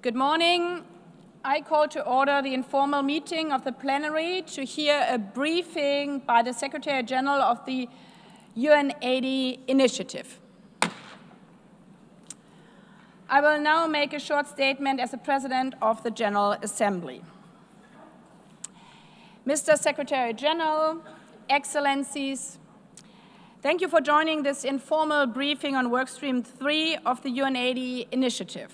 Good morning. I call to order the informal meeting of the plenary to hear a briefing by the Secretary General of the UN H.E Initiative. I will now make a short statement as the President of the General Assembly. Mr. Secretary General, Excellencies, thank you for joining this informal briefing on Workstream 3 of the UN H.E Initiative.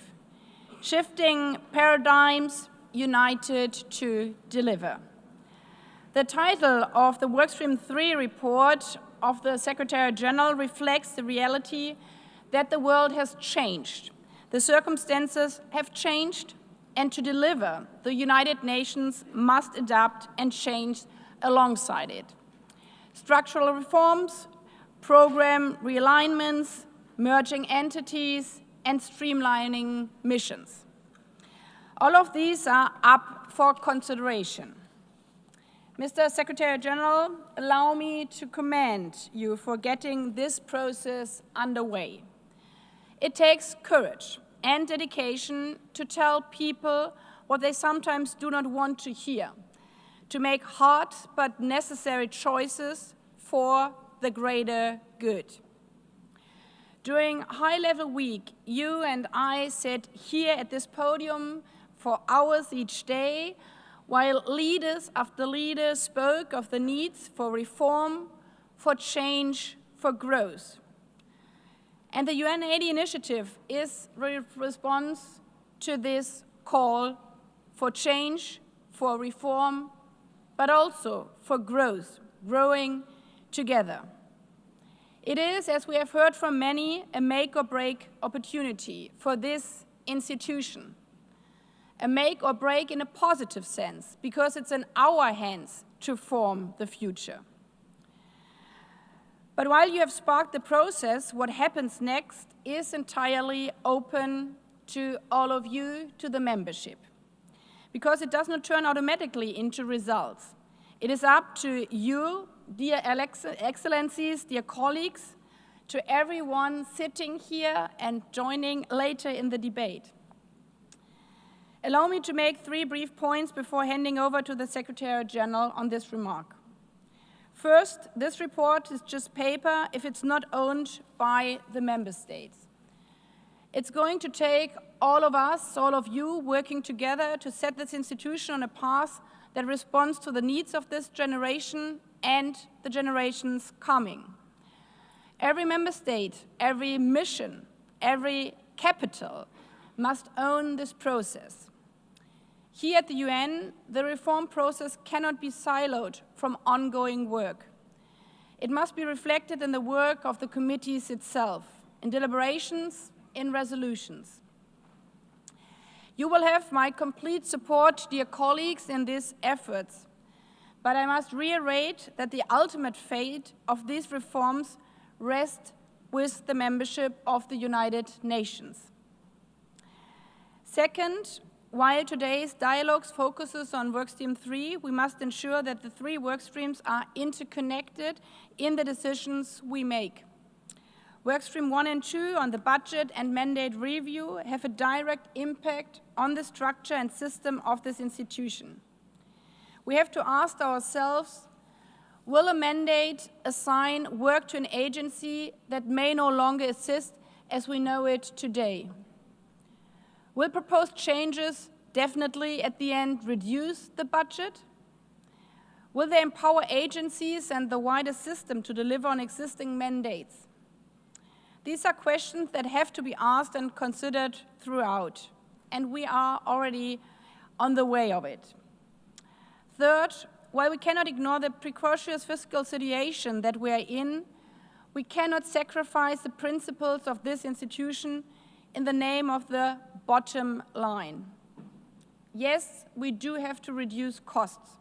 Shifting Paradigms, United to Deliver. The title of the Workstream 3 report of the Secretary General reflects the reality that the world has changed. The circumstances have changed, and to deliver, the United Nations must adapt and change alongside it. Structural reforms, program realignments, merging entities, and streamlining missions. All of these are up for consideration. Mr. Secretary General, allow me to commend you for getting this process underway. It takes courage and dedication to tell people what they sometimes do not want to hear, to make hard but necessary choices for the greater good. During High-Level Week, you and I sat here at this podium for hours each day, while leaders after leaders spoke of the needs for reform, for change, for growth. And the UN H.E Initiative is a response to this call for change, for reform, but also for growth, growing together. It is, as we have heard from many, a make-or-break opportunity for this institution. A make-or-break in a positive sense, because it's in our hands to form the future. But while you have sparked the process, what happens next is entirely open to all of you, to the membership, because it does not turn automatically into results. It is up to you, dear Excellencies, dear colleagues, to everyone sitting here and joining later in the debate. Allow me to make 3 brief points before handing over to the Secretary General on this remark. First, this report is just paper if it's not owned by the member states. It's going to take all of us, all of you, working together to set this institution on a path that responds to the needs of this generation and the generations coming. Every member state, every mission, every capital must own this process. Here at the UN, the reform process cannot be siloed from ongoing work. It must be reflected in the work of the committees itself, in deliberations, in resolutions. You will have my complete support, dear colleagues, in these efforts. But I must reiterate that the ultimate fate of these reforms rests with the membership of the United Nations. Second, while today's dialogues focuses on Workstream 3, we must ensure that the 3 workstreams are interconnected in the decisions we make. Workstream 1 and 2 on the budget and mandate review have a direct impact on the structure and system of this institution. We have to ask ourselves, will a mandate assign work to an agency that may no longer exist as we know it today? Will proposed changes definitely at the end reduce the budget? Will they empower agencies and the wider system to deliver on existing mandates? These are questions that have to be asked and considered throughout, and we are already on the way of it. Third, while we cannot ignore the precarious fiscal situation that we are in, we cannot sacrifice the principles of this institution in the name of the bottom line. Yes, we do have to reduce costs.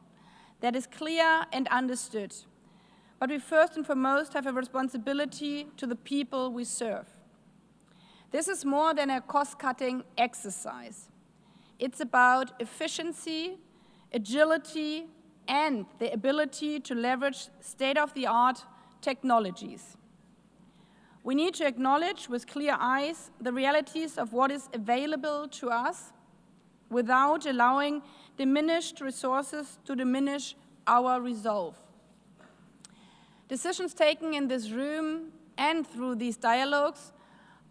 That is clear and understood. But we first and foremost have a responsibility to the people we serve. This is more than a cost-cutting exercise. It's about efficiency, agility, and the ability to leverage state-of-the-art technologies. We need to acknowledge with clear eyes the realities of what is available to us without allowing diminished resources to diminish our resolve. Decisions taken in this room and through these dialogues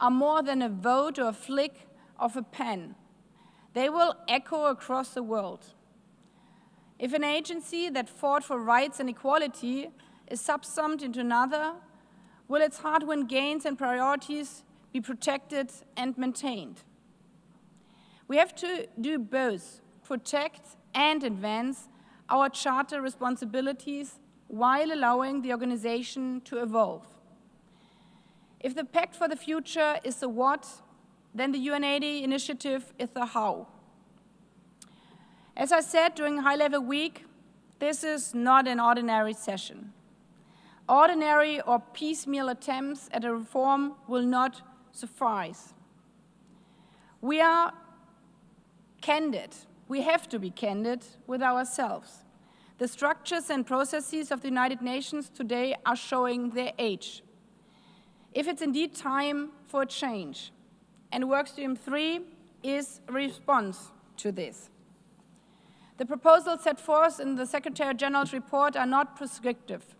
are more than a vote or a flick of a pen. They will echo across the world. If an agency that fought for rights and equality is subsumed into another, will its hard-won gains and priorities be protected and maintained? We have to do both, protect and advance our charter responsibilities while allowing the organization to evolve. If the Pact for the Future is the what, then the UN80 initiative is the how. As I said during High-Level Week, this is not an ordinary session. Ordinary or piecemeal attempts at a reform will not suffice. We are candid. We have to be candid with ourselves. The structures and processes of the United Nations today are showing their age. If it's indeed time for a change, and Workstream 3 is a response to this. The proposals set forth in the Secretary General's report are not prescriptive.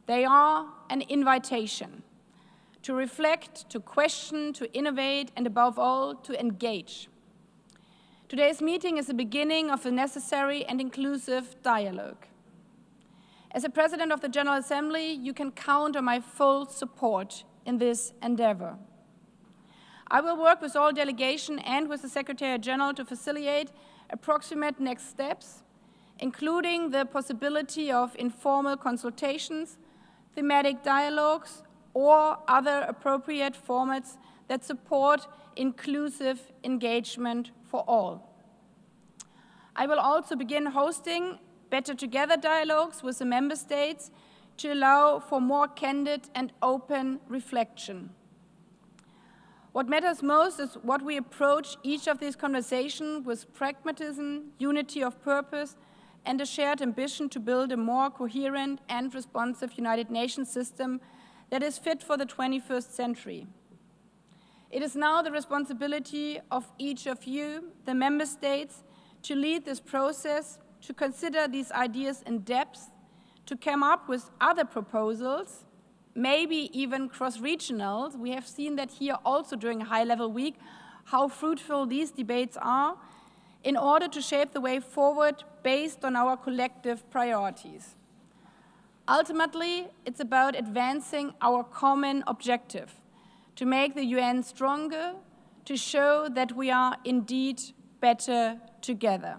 They are an invitation to reflect, to question, to innovate, and above all, to engage. Today's meeting is the beginning of a necessary and inclusive dialogue. As a President of the General Assembly, you can count on my full support in this endeavor. I will work with all delegation and with the Secretary General to facilitate approximate next steps, including the possibility of informal consultations, thematic dialogues, or other appropriate formats that support inclusive engagement for all. I will also begin hosting Better Together dialogues with the member states to allow for more candid and open reflection. What matters most is what we approach each of these conversations with pragmatism, unity of purpose, and a shared ambition to build a more coherent and responsive United Nations system that is fit for the 21st century. It is now the responsibility of each of you, the member states, to lead this process, to consider these ideas in depth, to come up with other proposals, maybe even cross-regional. We have seen that here also during High-Level Week, how fruitful these debates are, in order to shape the way forward based on our collective priorities. Ultimately, it's about advancing our common objective, to make the UN stronger, to show that we are indeed better together.